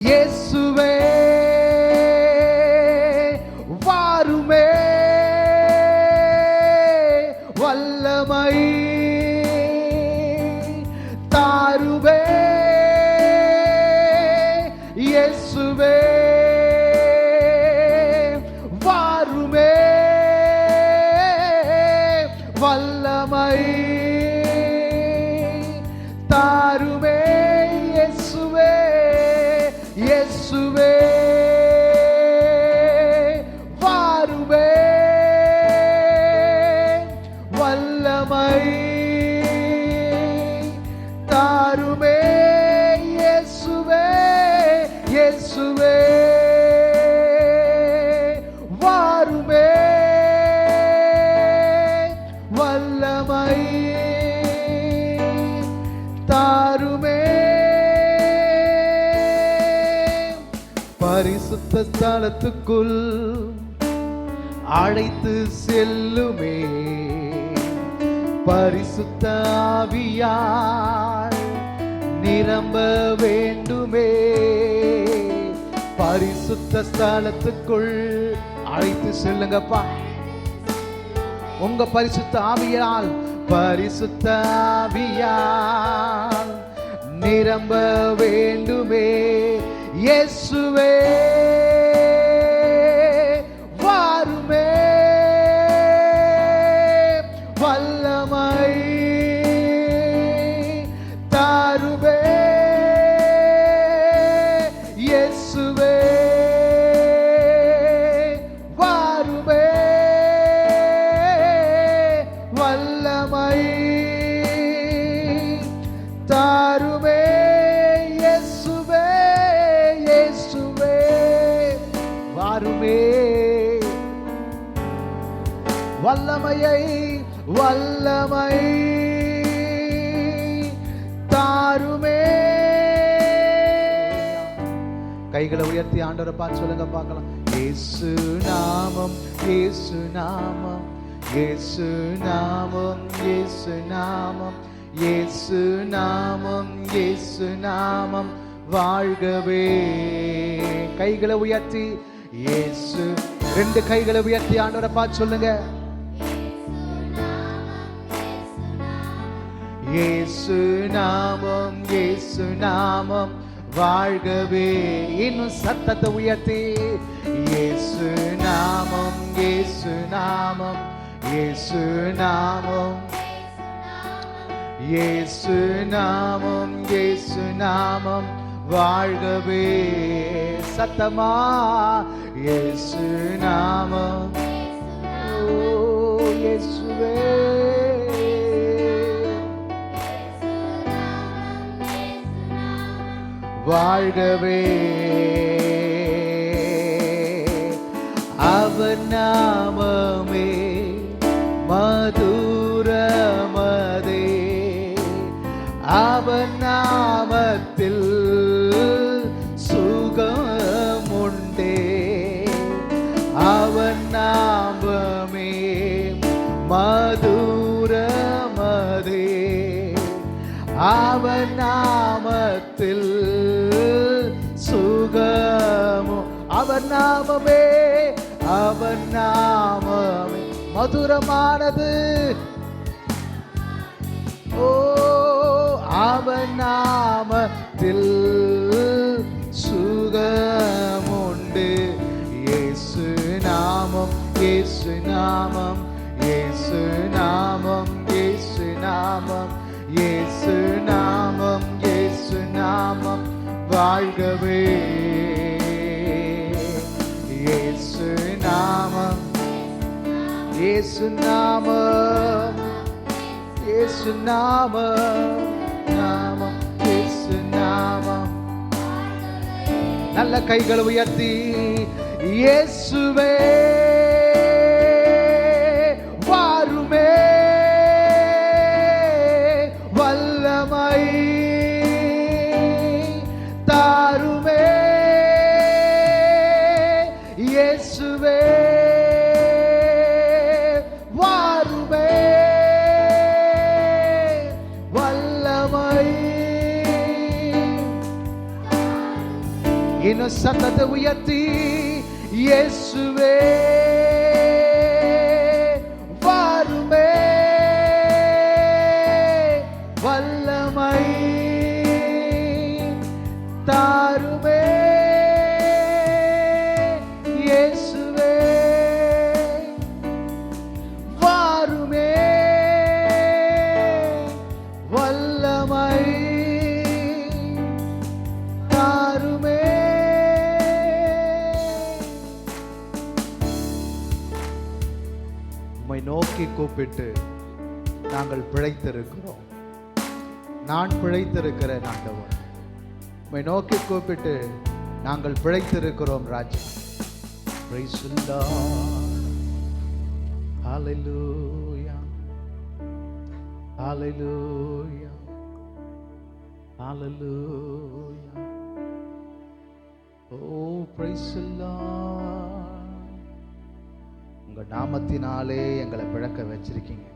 இயேசுவே வாருமே, வல்லமை தாருமே. இயேசுவே வாருமே, வல்லமை தாருமே. இயேசுவே இயேசுவே வாருமே, வல்லமை தாருமே. இயேசுவே இயேசுவே வாருமே, வல்லமை தாருமே. பரிசுத்த ஸ்தலத்துக்குள் அழைத்து செல்லுமே, பரிசுத்த ஆவியால் நிரம்ப வேண்டுமே. பரிசுத்த ஸ்தலத்துக்குள் அழைத்து செல்லுங்கப்பா, உங்க பரிசுத்த ஆவியால், பரிசுத்த ஆவியால் நிரம்ப வேண்டுமே. இயேசுவே வாருமே, வல்லமை தாருமே. இயேசுவே வாருமே, வல்லமை தாருமே. இயேசுவே இயேசுவே வாருமே, வல்லமையை வல்லமை தாருமே. கைகளை உயர்த்தி ஆண்டவரை பார்த்து சொல்லுங்க பார்க்கலாம். இயேசு நாமம், இயேசு நாமம், இயேசு நாமம், இயேசு நாமம், இயேசு நாமம், இயேசு நாமம் வாழ்கவே. கைகளை உயர்த்தி இயேசு, ரெண்டு கைகளை உயர்த்தி ஆண்டவரை பார்த்து சொல்லுங்க. இயேசு நாமம், இயேசு நாமம் வாழ்கவே. இன்னும் சத்தத்தை உயர்த்தி இயேசு நாமம், இயேசு நாமம், இயேசு நாமம், இயேசு நாமம், இயேசு நாமம் வாழ்கவே. சத்தமா இயேசு நாமம், ஓ இயேசுவே வாழ்கவே. அவர் நாமமே மதுரமதே, அவர் நாமத்தில் சுகமுண்டே. அவர் நாமமே மதுரமதே, அவர் நாமத்தில் சுகமோ. அவர் நாமமே, அவர் நாமமே மதுரமானது. ஓ அவர் நாமத்தில் சுகமுண்டு. இயேசு நாமம், இயேசு நாமம், இயேசு நாமம், இயேசு நாமம், இயேசு நாமம், இயேசு நாமம் வாழ்கவே. இயேசு நாமம், இயேசு நாமம், இயேசு நாமம், நாமம் இயேசு நாமம். நல்ல கைகளை உயர்த்தி இயேசுவே வாருமே, வல்லமை தாருமே. இயேசுவே வாருமே, வல்லமை இன்னும் சத்தத்தை உயர்த்தி இயேசுவே வாருமே வல்லமை தாருமே இயேசுவே வாருமே வல்லமை தாருமே. உம்மை நோக்கி கூப்பிட்டு நாங்கள் பிழைத்திருக்கிறோம். நான் பிழைத்திருக்கிறேன் ஆண்டவர். உம்மை நோக்கி கூப்பிட்டு நாங்கள் பிழைத்திருக்கிறோம் ராஜா. Praise the Lord. Hallelujah. Hallelujah. Hallelujah. Oh, praise the Lord. உங்க நாமத்தினாலே எங்களை பிழைக்க வச்சிருக்கீங்க.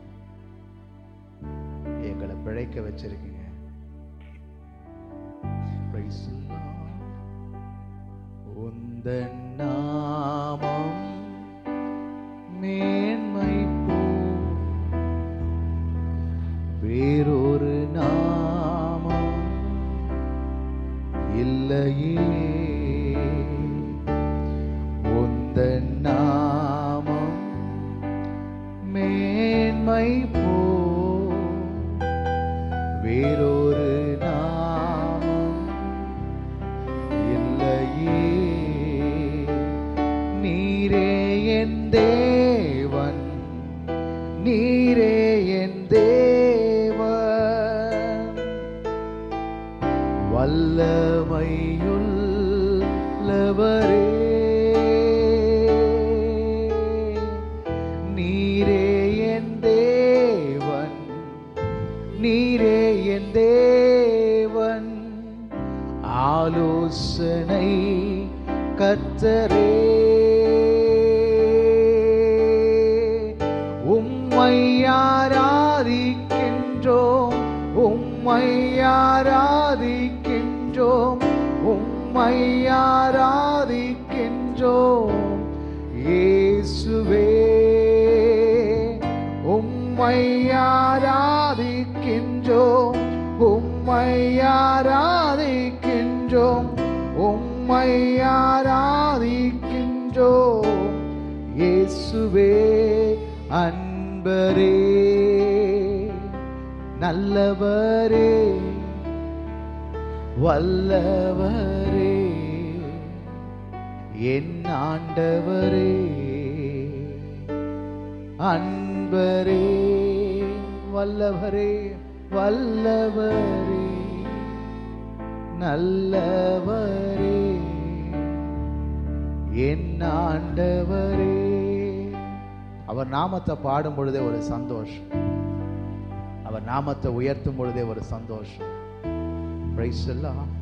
எங்களை பிழைக்க வச்சிருக்கீங்க. Praise the Lord. உந்தன் நாமம் மேன்மை போ வேறொரு நாமம் இல்லையே. உந்தன் நாமம் மேன்மை போ வேறொரு நாமம் இல்லையே. நீரே என் தேவன், நீரே என் தேவன், வல்லமையுள்ளவரே. நீரே என் தேவன், நீரே என் தேவன், ஆலோசனை கர்த்தரே. உம்மை ஆராதிக்கின்றோம், உம்மை ஆராதிக்கின்றோம், உம்மை ஆராதிக்கின்றோம் இயேசுவே. உம்மை ஆராதிக்கின்றோம், உம்மை ஆராதிக்கின்றோம், உம்மை ஆராதிக்கின்றோம் இயேசுவே. அன்பரே நல்லவரே வல்லவரே என் ஆண்டவரே. அன்பரே வல்லவரே வல்லவரே நல்லவரே என் ஆண்டவரே. அவர் நாமத்தை பாடும் பொழுதே ஒரு சந்தோஷம், அவர் நாமத்தை உயர்த்தும் பொழுதே ஒரு சந்தோஷம். பிரைஸ் எல்லாம்